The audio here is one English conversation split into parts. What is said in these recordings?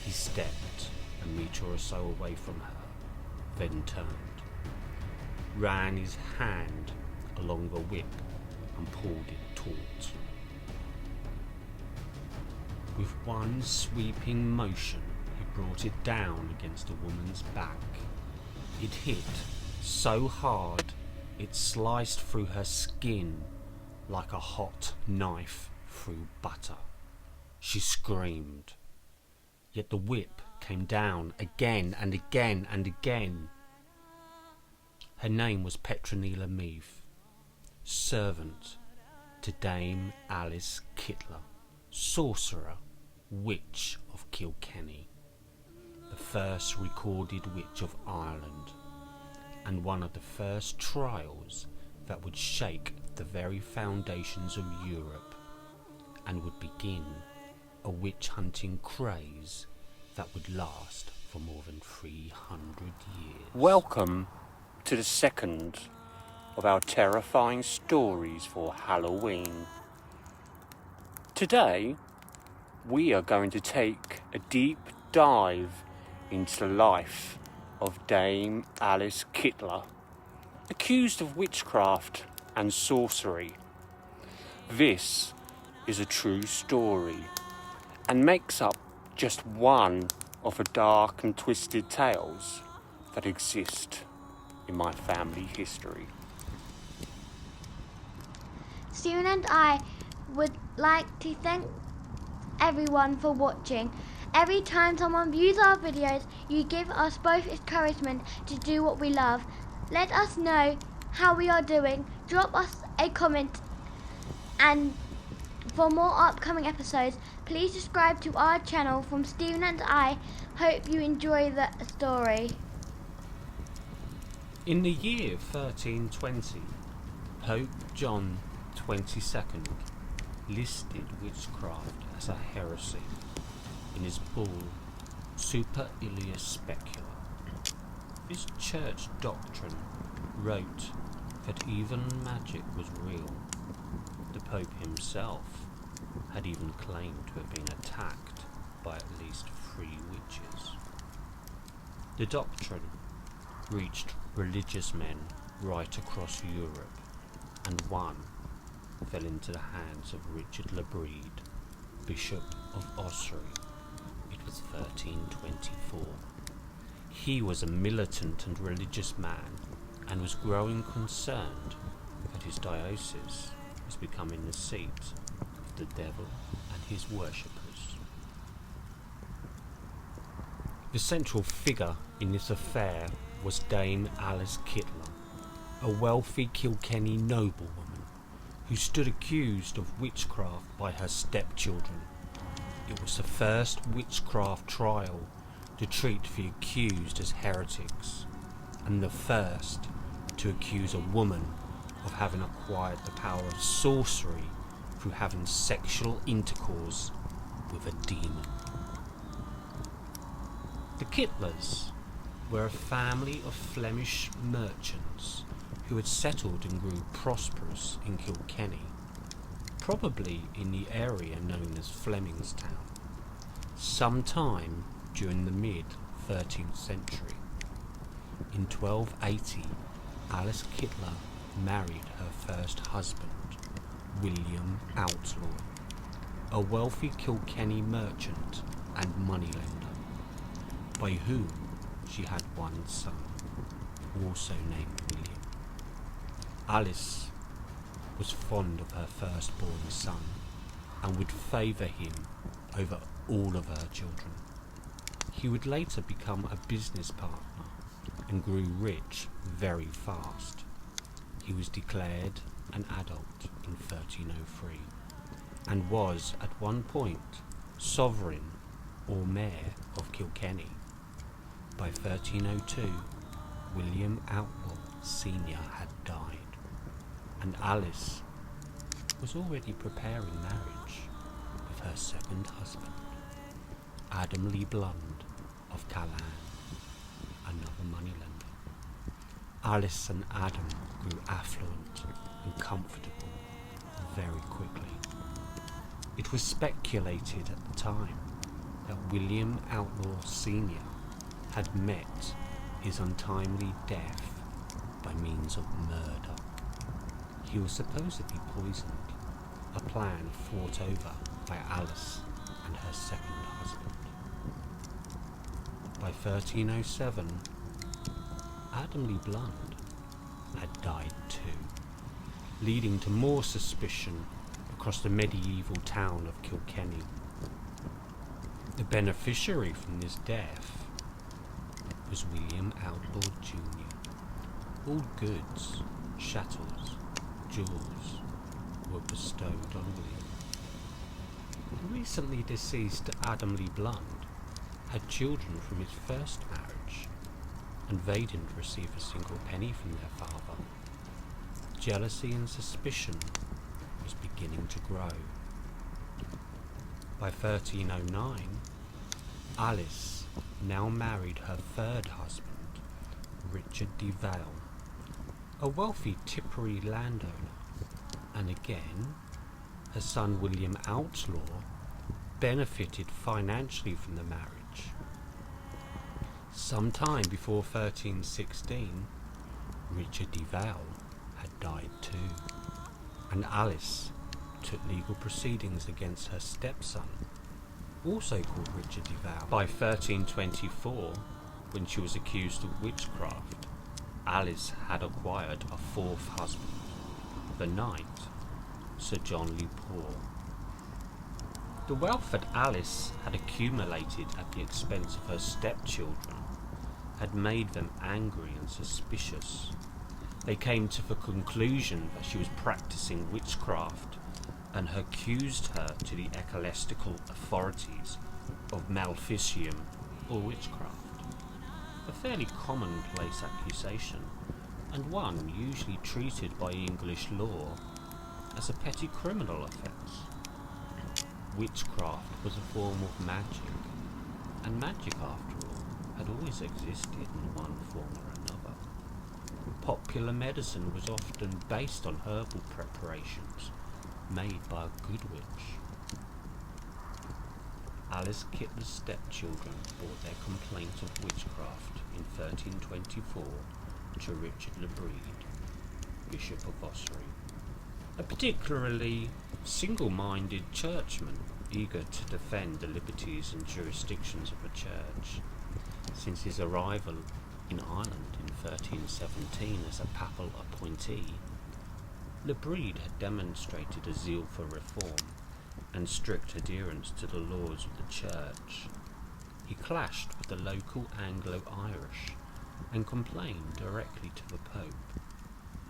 He stepped a metre or so away from her, then turned, ran his hand along the whip and pulled it taut. With one sweeping motion, he brought it down against the woman's back. It hit so hard it sliced through her skin like a hot knife through butter. She screamed, yet the whip came down again and again and again. Her name was Petronilla Meath, servant to Dame Alice Kittler, sorcerer, witch of Kilkenny, the first recorded witch of Ireland, and one of the first trials that would shake the very foundations of Europe and would begin a witch hunting craze that would last for more than 300 years. Welcome to the second of our terrifying stories for Halloween. Today, we are going to take a deep dive into the life of Dame Alice Kittler, accused of witchcraft and sorcery. This is a true story and makes up just one of the dark and twisted tales that exist in my family history. Stephen and I would like to thank everyone for watching. Every time someone views our videos, you give us both encouragement to do what we love. Let us know how we are doing. Drop us a comment, and for more upcoming episodes, please subscribe to our channel. From Stephen and I, hope you enjoy the story. In the year 1320, Pope John XXII listed witchcraft as a heresy in his bull Super Illia Specula. This church doctrine wrote that even magic was real. The Pope himself had even claimed to have been attacked by at least 3 witches. The doctrine reached religious men right across Europe, and one fell into the hands of Richard Le Brede, Bishop of Ossory. It was 1324. He was a militant and religious man and was growing concerned that his diocese was becoming the seat of the devil and his worshippers. The central figure in this affair was Dame Alice Kittler, a wealthy Kilkenny noblewoman who stood accused of witchcraft by her stepchildren. It was the first witchcraft trial to treat the accused as heretics, and the first to accuse a woman of having acquired the power of sorcery through having sexual intercourse with a demon. The Kittlers were a family of Flemish merchants who had settled and grew prosperous in Kilkenny, probably in the area known as Flemingstown, sometime during the mid-13th century. In 1280, Alice Kittler married her first husband, William Outlaw, a wealthy Kilkenny merchant and moneylender, by whom she had one son, also named William. Alice was fond of her firstborn son and would favour him over all of her children. He would later become a business partner and grew rich very fast. He was declared an adult in 1303 and was at one point sovereign or mayor of Kilkenny. By 1302, William Outlaw Sr. had died, and Alice was already preparing marriage with her second husband, Adam Lee Blund of Callan, another moneylender. Alice and Adam grew affluent and comfortable very quickly. It was speculated at the time that William Outlaw Sr. had met his untimely death by means of murder. He was supposedly poisoned, a plan fought over by Alice and her second husband. By 1307, Adam Lee Bland had died too, leading to more suspicion across the medieval town of Kilkenny. The beneficiary from this death was William Outlaw Jr. All goods, chattels, jewels were bestowed on William. The recently deceased Adam Lee Bland had children from his first marriage, and they didn't receive a single penny from their father. Jealousy and suspicion was beginning to grow. By 1309, Alice now married her third husband, Richard de Vale, a wealthy Tipperary landowner, and again, her son William Outlaw benefited financially from the marriage. Sometime before 1316, Richard de Vale had died too, and Alice took legal proceedings against her stepson, also called Richard de Vale. By 1324, when she was accused of witchcraft, Alice had acquired a fourth husband, the knight, Sir John Le Poer. The wealth that Alice had accumulated at the expense of her stepchildren had made them angry and suspicious. They came to the conclusion that she was practicing witchcraft and accused her to the ecclesiastical authorities of maleficium or witchcraft. A fairly commonplace accusation, and one usually treated by English law as a petty criminal offence. Witchcraft was a form of magic, and magic, after all, had always existed in one form or another. Popular medicine was often based on herbal preparations made by a good witch. Alice Kittler's stepchildren brought their complaint of witchcraft in 1324 to Richard Le Brede, Bishop of Ossory, a particularly single-minded churchman eager to defend the liberties and jurisdictions of the church. Since his arrival in Ireland in 1317 as a papal appointee, Le Brede had demonstrated a zeal for reform and strict adherence to the laws of the church. He clashed with the local Anglo-Irish and complained directly to the Pope.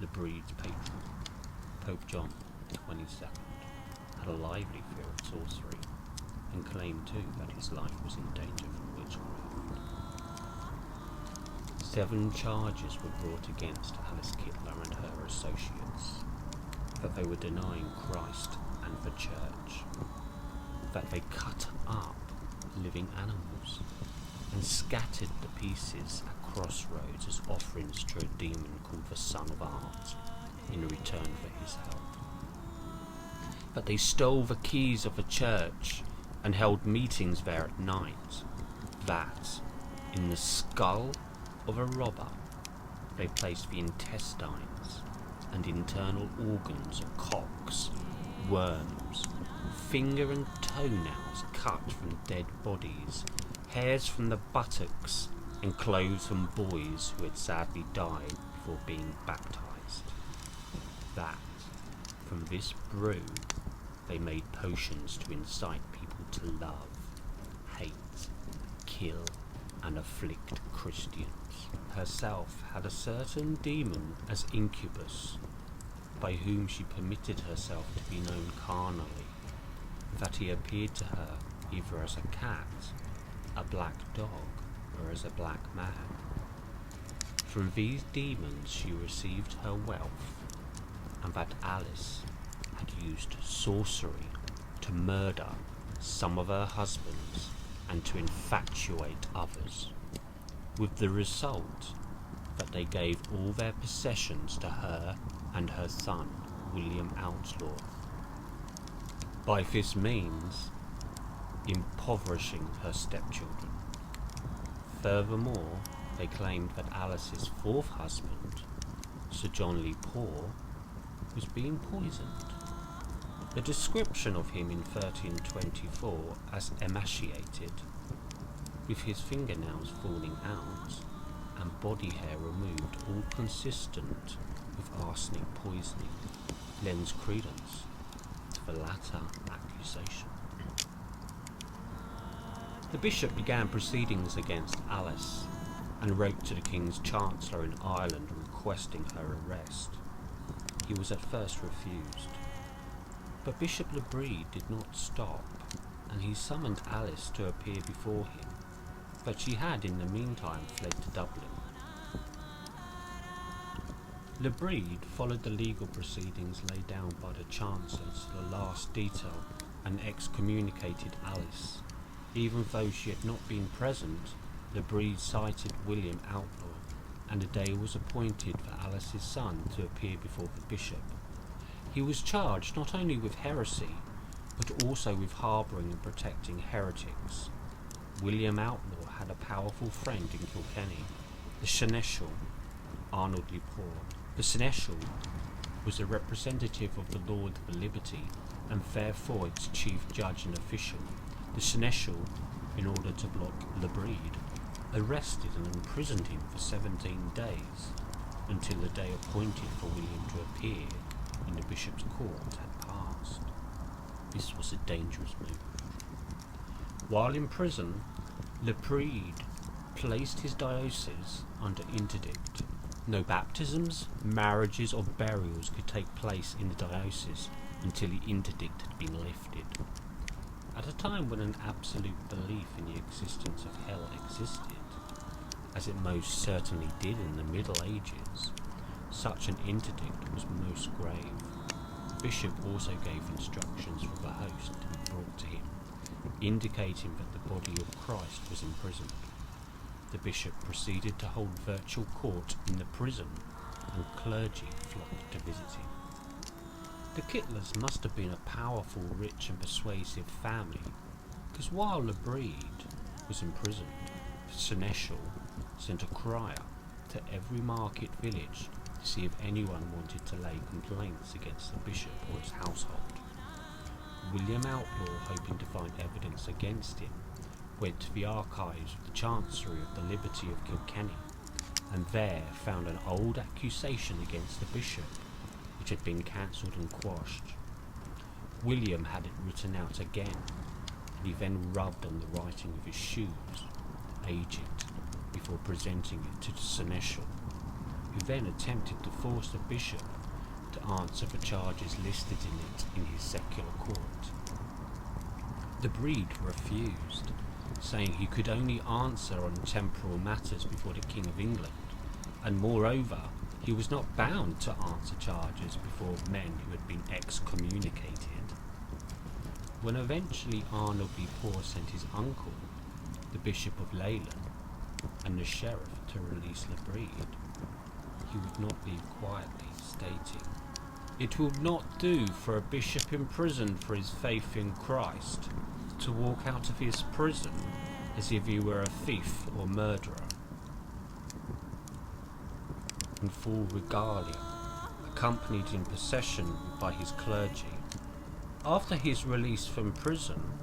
Le Brede's patron, Pope John XXII, had a lively fear of sorcery and claimed too that his life was in danger from witchcraft. 7 charges were brought against Alice Kittler and her associates: that they were denying Christ and the church, that they cut up living animals and scattered the pieces at crossroads as offerings to a demon called the Son of Art in return for his help, that they stole the keys of the church and held meetings there at night, that in the skull of a robber they placed the intestines and internal organs of cocks, worms, finger and toenails cut from dead bodies, hairs from the buttocks, and clothes from boys who had sadly died before being baptized. That, from this brew, they made potions to incite people to love, hate, kill, and afflict Christians. Herself had a certain demon as incubus, by whom she permitted herself to be known carnally, that he appeared to her either as a cat, a black dog, or as a black man. From these demons she received her wealth, and that Alice had used sorcery to murder some of her husbands and to infatuate others, with the result that they gave all their possessions to her and her son, William Outlaw. By this means, impoverishing her stepchildren. Furthermore, they claimed that Alice's fourth husband, Sir John Lee Poor, was being poisoned. The description of him in 1324 as emaciated, with his fingernails falling out and body hair removed, all consistent with arsenic poisoning, lends credence to the latter accusation. The bishop began proceedings against Alice and wrote to the King's Chancellor in Ireland requesting her arrest. He was at first refused, but Bishop Le Bris did not stop, and he summoned Alice to appear before him, but she had in the meantime fled to Dublin. Le Bris followed the legal proceedings laid down by the Chancellor to the last detail and excommunicated Alice. Even though she had not been present, Le Bris cited William Outlaw, and a day was appointed for Alice's son to appear before the bishop. He was charged not only with heresy, but also with harbouring and protecting heretics. William Outlaw had a powerful friend in Kilkenny, the Seneschal, Arnold Le Poer. The Seneschal was a representative of the Lord of Liberty and therefore its chief judge and official. The Seneschal, in order to block Le Bris, arrested and imprisoned him for 17 days, until the day appointed for William to appear in the bishop's court had passed. This was a dangerous move. While in prison, Le Bris placed his diocese under interdict. No baptisms, marriages or burials could take place in the diocese until the interdict had been lifted. At a time when an absolute belief in the existence of hell existed, as it most certainly did in the Middle Ages, such an interdict was most grave. The bishop also gave instructions for the host to be brought to him, indicating that the body of Christ was imprisoned. The bishop proceeded to hold virtual court in the prison, and clergy flocked to visit him. The Kittlers must have been a powerful, rich and persuasive family, because while Le Bris was imprisoned, the Seneschal sent a crier to every market village to see if anyone wanted to lay complaints against the bishop or his household. William Outlaw, hoping to find evidence against him, went to the archives of the Chancery of the Liberty of Kilkenny, and there found an old accusation against the bishop, which had been cancelled and quashed. William had it written out again, and he then rubbed on the writing of his shoes, aged, before presenting it to the Seneschal, who then attempted to force the bishop to answer the charges listed in it in his secular court. Le Bris refused, saying he could only answer on temporal matters before the King of England, and moreover, he was not bound to answer charges before men who had been excommunicated. When eventually Arnold Le Poer sent his uncle, the Bishop of Leyland, and the sheriff to release Le Bris, he would not leave quietly, stating, "It will not do for a bishop imprisoned for his faith in Christ to walk out of his prison as if he were a thief or murderer." In full regalia, accompanied in procession by his clergy. After his release from prison,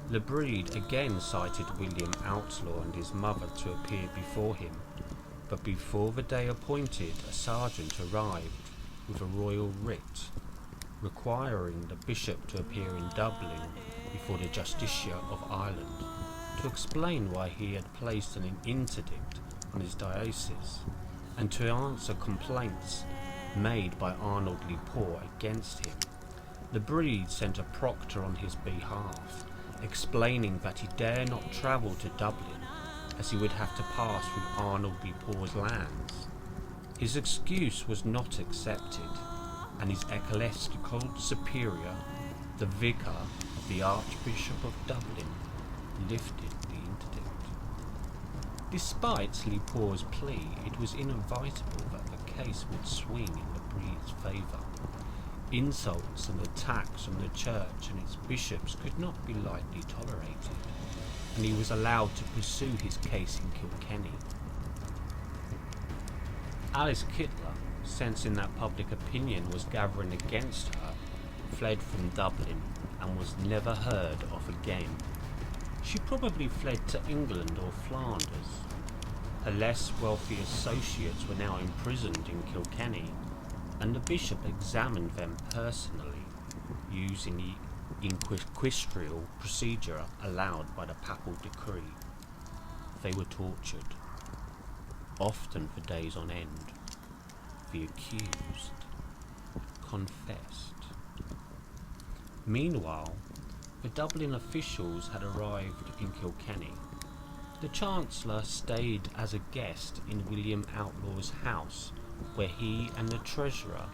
Le Bris again cited William Outlaw and his mother to appear before him, but before the day appointed, a sergeant arrived with a royal writ, requiring the bishop to appear in Dublin before the Justicia of Ireland to explain why he had placed an interdict on his diocese, and to answer complaints made by Arnold Le Poer against him. Le Bris sent a proctor on his behalf, explaining that he dare not travel to Dublin, as he would have to pass through Arnold Le Poer's lands. His excuse was not accepted, and his ecclesiastical superior, the vicar of the Archbishop of Dublin, lifted the interdict. Despite Le Poer's plea, it was inevitable that the case would swing in Le Bris' favour. Insults and attacks on the church and its bishops could not be lightly tolerated, and he was allowed to pursue his case in Kilkenny. Alice Kittler, sensing that public opinion was gathering against her, fled from Dublin and was never heard of again. She probably fled to England or Flanders. Her less wealthy associates were now imprisoned in Kilkenny, and the bishop examined them personally, using the inquisitorial procedure allowed by the papal decree. They were tortured, often for days on end. The accused confessed. Meanwhile, the Dublin officials had arrived in Kilkenny. The Chancellor stayed as a guest in William Outlaw's house, where he and the Treasurer,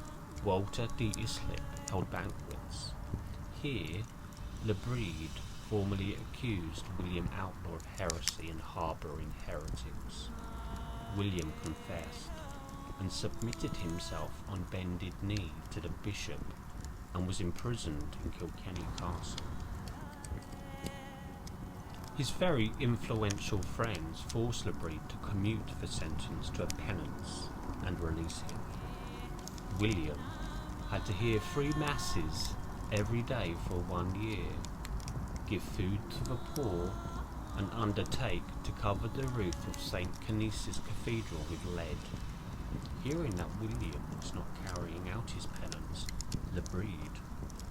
Walter D. Islip, held banquets. Here, Le Brede formally accused William Outlaw of heresy and harbouring heretics. William confessed and submitted himself on bended knee to the bishop and was imprisoned in Kilkenny Castle. His very influential friends forced Le Brede to commute the sentence to a penance and release him. William had to hear 3 masses every day for 1 year, give food to the poor, and undertake to cover the roof of St. Canice's Cathedral with lead. Hearing that William was not carrying out his penance, Le Brede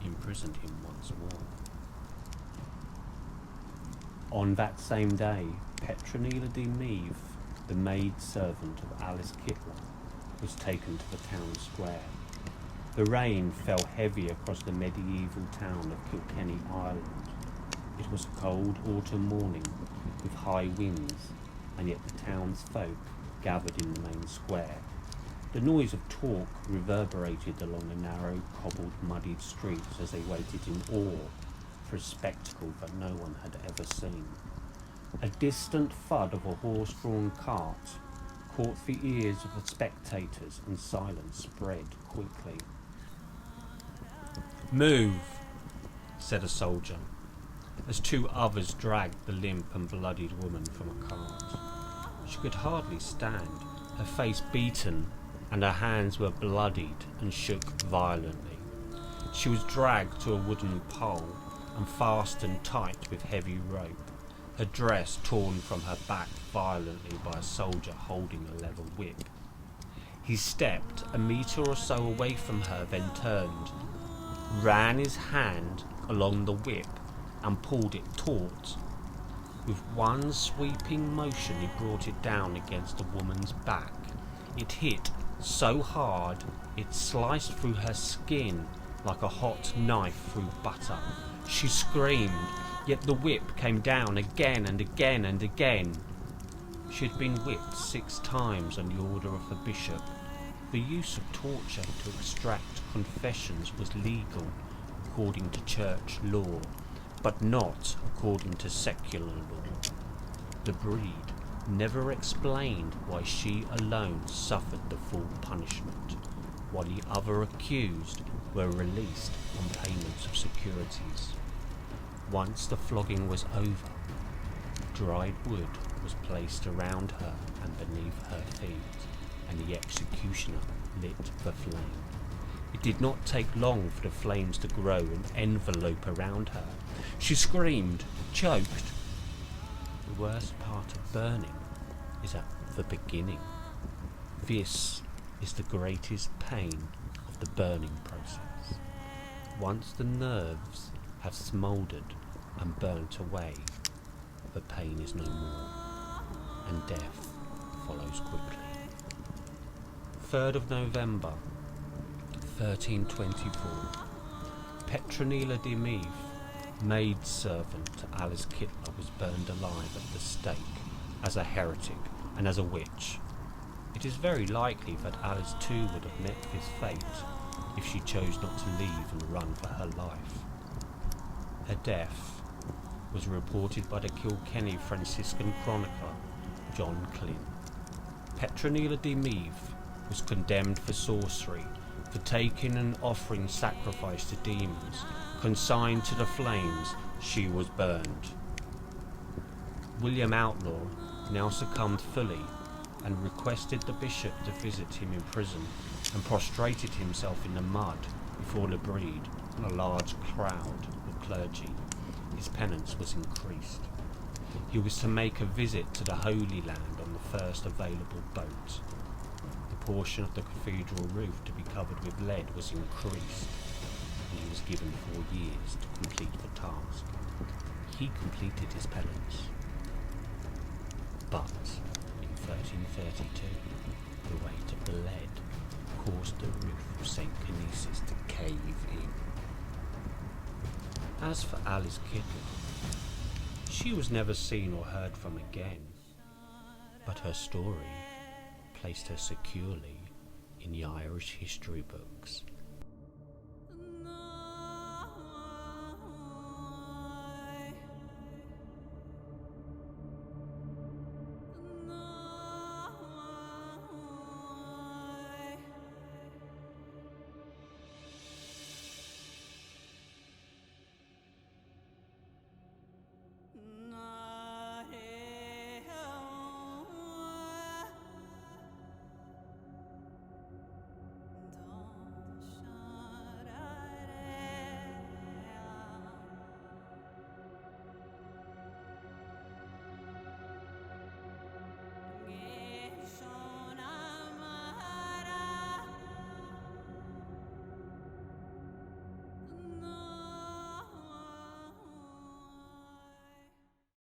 imprisoned him once more. On that same day, Petronilla de Meath, the maid-servant of Alice Kittler, was taken to the town square. The rain fell heavy across the medieval town of Kilkenny, Ireland. It was a cold autumn morning with high winds, and yet the townsfolk gathered in the main square. The noise of talk reverberated along the narrow, cobbled, muddied streets as they waited in awe for a spectacle that no one had ever seen. A distant thud of a horse-drawn cart caught the ears of the spectators, and silence spread quickly. "Move," said a soldier, as 2 others dragged the limp and bloodied woman from a cart. She could hardly stand, her face beaten, and her hands were bloodied and shook violently. She was dragged to a wooden pole and fastened tight with heavy rope, her dress torn from her back violently by a soldier holding a level whip. He stepped a metre or so away from her, then turned, ran his hand along the whip and pulled it taut. With one sweeping motion he brought it down against the woman's back. It hit so hard it sliced through her skin like a hot knife through butter. She screamed, yet the whip came down again and again and again. She had been whipped 6 times on the order of the bishop. The use of torture to extract confessions was legal according to church law, but not according to secular law. Le Brede never explained why she alone suffered the full punishment, while the other accused were released on payment of securities. Once the flogging was over, dried wood was placed around her and beneath her feet, and the executioner lit the flame. It did not take long for the flames to grow and envelope around her. She screamed, choked. The worst part of burning is at the beginning. This is the greatest pain of the burning process. Once the nerves have smouldered and burnt away, the pain is no more, and death follows quickly. 3rd of November, 1324. Petronilla de Meath, maid-servant to Alice Kittler, was burned alive at the stake as a heretic and as a witch. It is very likely that Alice too would have met this fate if she chose not to leave and run for her life. Her death was reported by the Kilkenny Franciscan chronicler John Glynn. Petronilla de Meath was condemned for sorcery for taking and offering sacrifice to demons, consigned to the flames, she was burned. William Outlaw now succumbed fully and requested the bishop to visit him in prison, and prostrated himself in the mud before the bride and a large crowd of clergy. His penance was increased. He was to make a visit to the Holy Land on the first available boat. The portion of the cathedral roof to be covered with lead was increased, and he was given 4 years to complete the task. He completed his penance. But in 1332, the weight of the lead caused the roof of St. Canisius to cave in. As for Alice Kittle, she was never seen or heard from again, but her story placed her securely in the Irish history books.